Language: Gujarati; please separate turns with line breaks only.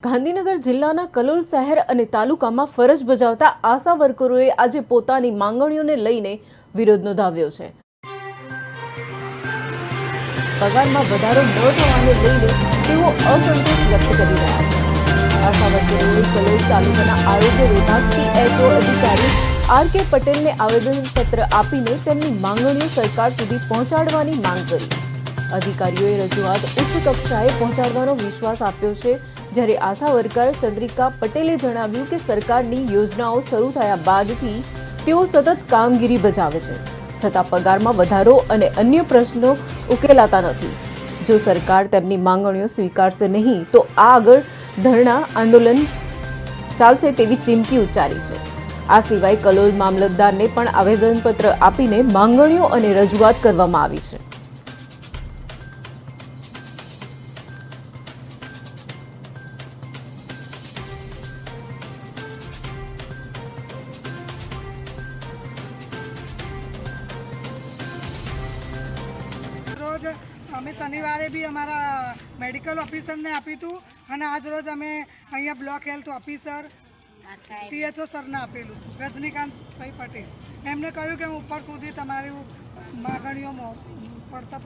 ગાંધીનગર જિલ્લાના કલોલ શહેર અને તાલુકામાં ફરજ બજાવતા આશા વર્કરોએ આજે પોતાની માંગણીઓને લઈને વિરોધ નોંધાવ્યો છે। પગારમાં વધારો ન થવાને લઈને તેઓ અસંતોષ વ્યક્ત કરી રહ્યા છે। આશા વર્કરોએ કલોલ તાલુકાના આરોગ્ય વિભાગ PHO અધિકારી RK પટેલને આવેદનપત્ર આપીને તેમની માંગણીઓ સરકાર સુધી પહોંચાડવાની માંગ કરી। અધિકારીઓએ રજૂઆત ઉચ્ચ કક્ષાએ પહોંચાડવાનો વિશ્વાસ આપ્યો છે। જ્યારે આશા વર્કર ચંદ્રિકા પટેલે જણાવ્યું કે સરકારની યોજનાઓ શરૂ થયા બાદથી તેઓ સતત કામગીરી બજાવે છે, છતાં પગારમાં વધારો અને અન્ય પ્રશ્નો ઉકેલાતા નથી। જો સરકાર તેમની માંગણીઓ સ્વીકારશે નહીં તો આગળ ધરણા આંદોલન ચાલશે તેવી ચીમકી ઉચ્ચારી છે। આ સિવાય કલોલ મામલતદારને પણ આવેદનપત્ર આપીને માંગણીઓ અને રજૂઆત કરવામાં આવી છે।
रोज अमे शनिवारे भी अमरा मेडिकल ऑफिसर ने आपी थी और आज रोज अमे अँ block health officer PHO sir ने आपेलू रजनीकांत भाई पटेल एमने कहूँ कि ऊपर सुधी तमारी मागणीओ पड़ता